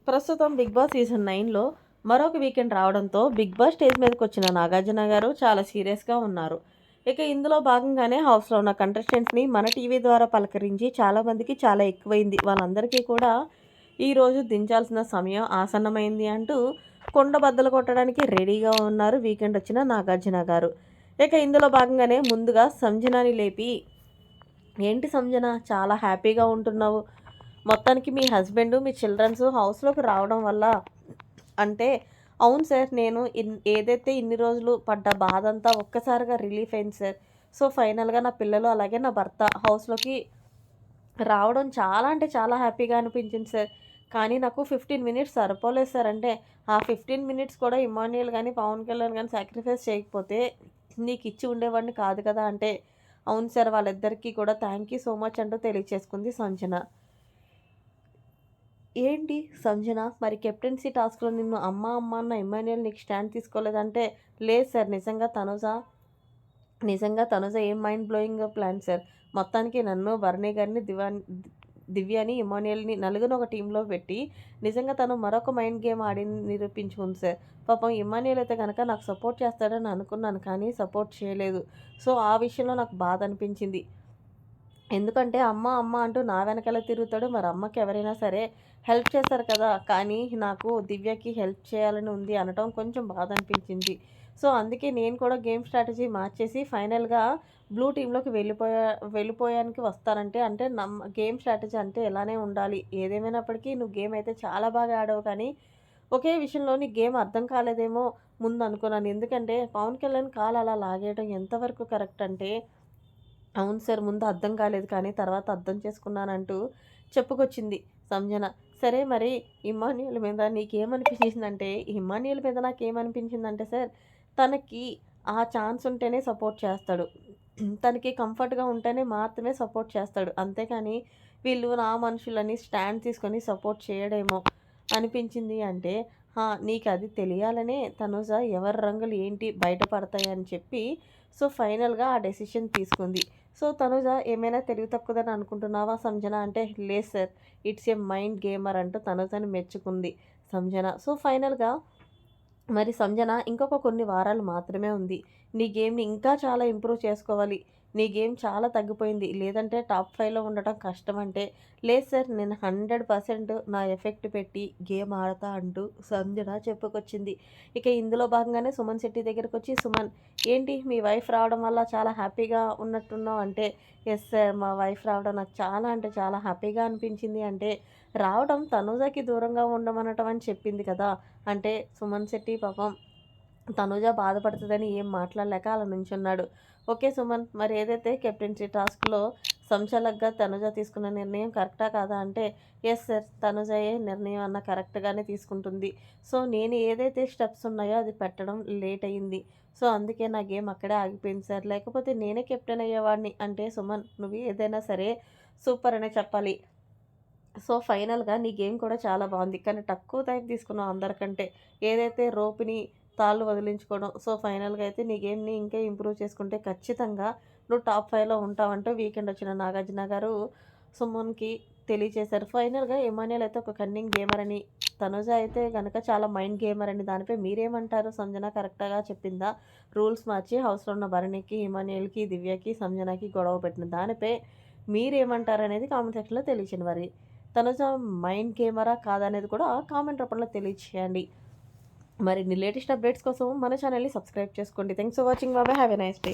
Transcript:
ప్రస్తుతం big boss season 9లో మరొక weekend రావడంతో బిగ్ బాస్ స్టేజ్ మీదకి వచ్చిన నాగార్జున గారు చాలా సీరియస్గా ఉన్నారు. ఇక ఇందులో భాగంగానే హౌస్లో ఉన్న కంటెస్టెంట్స్ని మన టీవీ ద్వారా పలకరించి చాలామందికి చాలా ఎక్కువైంది, వాళ్ళందరికీ కూడా ఈరోజు దించాల్సిన సమయం ఆసన్నమైంది అంటూ కొండ బద్దలు కొట్టడానికి రెడీగా ఉన్నారు వీకెండ్ వచ్చిన నాగార్జున గారు. ఇక ఇందులో భాగంగానే ముందుగా సంజనాని లేపి, ఏంటి సంజన చాలా హ్యాపీగా ఉంటున్నావు, మొత్తానికి మీ హస్బెండ్ మీ చిల్డ్రన్స్ హౌస్లోకి రావడం వల్ల అంటే, అవును సార్, నేను ఏదైతే ఇన్ని రోజులు పడ్డ బాధ అంతా ఒక్కసారిగా రిలీఫ్ అయింది సార్. సో ఫైనల్గా నా పిల్లలు అలాగే నా భర్త హౌస్లోకి రావడం చాలా అంటే చాలా హ్యాపీగా అనిపించింది సార్. కానీ నాకు 15 మినిట్స్ సరిపోలేదు సార్. అంటే ఆ 15 మినిట్స్ కూడా ఇమాన్యుయల్ కానీ పవన్ కళ్యాణ్ కానీ సాక్రిఫైస్ చేయకపోతే నీకు ఇచ్చి ఉండేవాడిని కాదు కదా అంటే, అవును సార్, వాళ్ళిద్దరికీ కూడా థ్యాంక్ యూ సో మచ్ అంటూ తెలియచేసుకుంది సంజన. ఏంటి సంజన, మరి కెప్టెన్సీ టాస్క్లో నిన్ను అమ్మ అమ్మ అన్న ఇమాన్యుయల్ నీకు స్టాండ్ తీసుకోలేదంటే, లేదు సార్, నిజంగా తనుజ ఏం మైండ్ బ్లోయింగ్ ప్లాన్ సార్. మొత్తానికి నన్ను భరణి గారిని దివ్యాని ఇమాన్యుయల్ని నలుగురు ఒక టీంలో పెట్టి నిజంగా తను మరొక మైండ్ గేమ్ ఆడి నిరూపించుకుంది సార్. పాపం ఇమాన్యుయల్ అయితే కనుక నాకు సపోర్ట్ చేస్తాడని అనుకున్నాను, కానీ సపోర్ట్ చేయలేదు. సో ఆ విషయంలో నాకు బాధ అనిపించింది. ఎందుకంటే అమ్మ అమ్మ అంటూ నా వెనకాల తిరుగుతాడు. మరి అమ్మకి ఎవరైనా సరే హెల్ప్ చేస్తారు కదా, కానీ నాకు దివ్యకి హెల్ప్ చేయాలని ఉంది అనటం కొంచెం బాధ అనిపించింది. సో అందుకే నేను కూడా గేమ్ స్ట్రాటజీ మార్చేసి ఫైనల్గా బ్లూ టీంలోకి వెళ్ళిపోయానికి వస్తానంటే, అంటే గేమ్ స్ట్రాటజీ అంటే ఇలానే ఉండాలి. ఏదేమైనప్పటికీ నువ్వు గేమ్ అయితే చాలా బాగా ఆడావు, కానీ ఒకే విషయంలో నీ గేమ్ అర్థం కాలేదేమో ముందు అనుకున్నాను. ఎందుకంటే పవన్ కళ్యాణ్ కాలు అలా లాగేయడం ఎంతవరకు కరెక్ట్ అంటే, అవును సార్, ముందు అర్థం కాలేదు కానీ తర్వాత అర్థం చేసుకున్నానంటూ చెప్పుకొచ్చింది సంజన. సరే, మరి ఇమ్మాన్యుయల్ మీద నీకేమనిపించిందంటే, ఇమ్మాన్యుయల్ మీద నాకేమనిపించిందంటే సార్, తనకి ఆ ఛాన్స్ ఉంటేనే సపోర్ట్ చేస్తాడు. తనకి కంఫర్ట్గా ఉంటేనే మాత్రమే సపోర్ట్ చేస్తాడు. అంతేకాని వీళ్ళు నా మనుషులని స్టాండ్ తీసుకొని సపోర్ట్ చేయడేమో అనిపించింది అంటే, నీకు అది తెలియాలనే తనుజ ఎవరి రంగులు ఏంటి బయటపడతాయని చెప్పి సో ఫైనల్గా ఆ డెసిషన్ తీసుకుంది. సో తనుజ ఏమైనా తెలివి తక్కువదని అనుకుంటున్నావా సంజన అంటే, లేదు sir, it's a mind gamer అంటూ తనుజని మెచ్చుకుంది సంజన. సో ఫైనల్గా మరి సంజన, ఇంకొక కొన్ని వారాలు మాత్రమే ఉంది. నీ గేమ్ని ఇంకా చాలా ఇంప్రూవ్ చేసుకోవాలి. నీ గేమ్ చాలా తగ్గిపోయింది, లేదంటే టాప్ 5లో ఉండటం కష్టం అంటే, లేదు సార్, నేను 100% నా ఎఫెక్ట్ పెట్టి గేమ్ ఆడతా అంటూ సంజన చెప్పుకొచ్చింది. ఇక ఇందులో భాగంగానే సుమన్ శెట్టి దగ్గరకు వచ్చి, సుమన్, ఏంటి మీ వైఫ్ రావడం వల్ల చాలా హ్యాపీగా ఉన్నట్టున్నావు అంటే, ఎస్ సార్, మా వైఫ్ రావడం నాకు చాలా అంటే చాలా హ్యాపీగా అనిపించింది అంటే, రావడం తనుజకి దూరంగా ఉండమనటం అని చెప్పింది కదా అంటే, సుమన్ శెట్టి పాపం తనుజ బాధపడుతుందని ఏం మాట్లాడలేక అలా నుంచున్నాడు. ఓకే సుమన్, మరి ఏదైతే కెప్టెన్సీ టాస్క్లో సంచలగ్గా తనుజ తీసుకున్న నిర్ణయం కరెక్టా కాదా అంటే, ఎస్ సార్, తనుజ ఏ నిర్ణయం అన్న కరెక్ట్గానే తీసుకుంటుంది. సో నేను ఏదైతే స్టెప్స్ ఉన్నాయో అది పెట్టడం లేట్ అయ్యింది. సో అందుకే నా గేమ్ అక్కడే ఆగిపోయింది సార్, లేకపోతే నేనే కెప్టెన్ అయ్యేవాడిని అంటే, సుమన్, నువ్వు ఏదైనా సరే సూపర్ అనే చెప్పాలి. సో ఫైనల్గా నీ గేమ్ కూడా చాలా బాగుంది, కానీ తక్కువ టైం తీసుకున్నావు అందరికంటే. ఏదైతే రోప్ని తాళ్ళు వదిలించుకోవడం, సో ఫైనల్గా అయితే నీ గేమ్ని ఇంకా ఇంప్రూవ్ చేసుకుంటే ఖచ్చితంగా నువ్వు టాప్ 5లో ఉంటావంటూ వీకెండ్ వచ్చిన నాగార్జున గారు సుమన్కి తెలియచేశారు. ఫైనల్గా ఇమాన్యుయల్ అయితే ఒక కన్నింగ్ గేమర్ అని, తనుజ అయితే కనుక చాలా మైండ్ గేమర్ అని, దానిపై మీరేమంటారు? సంజన కరెక్ట్గా చెప్పిందా? రూల్స్ మార్చి హౌస్లో ఉన్న భరణికి, ఇమాన్యుయల్కి, దివ్యకి, సంజనకి గొడవ పెట్టిన దానిపై మీరేమంటారు అనేది కామెంట్ సెక్షన్లో తెలియచేయండి. మరి తనుజ మైండ్ గేమరా కాదనేది కూడా కామెంట్ రూపంలో తెలియచేయండి. మరిన్ని లేటెస్ట్ అప్డేట్స్ కోసం మన ఛానల్ని సబ్స్క్రైబ్ చేసుకోండి. Thanks for watching. బాబాయ్, హ్యావ్ ఎ నైస్ డే.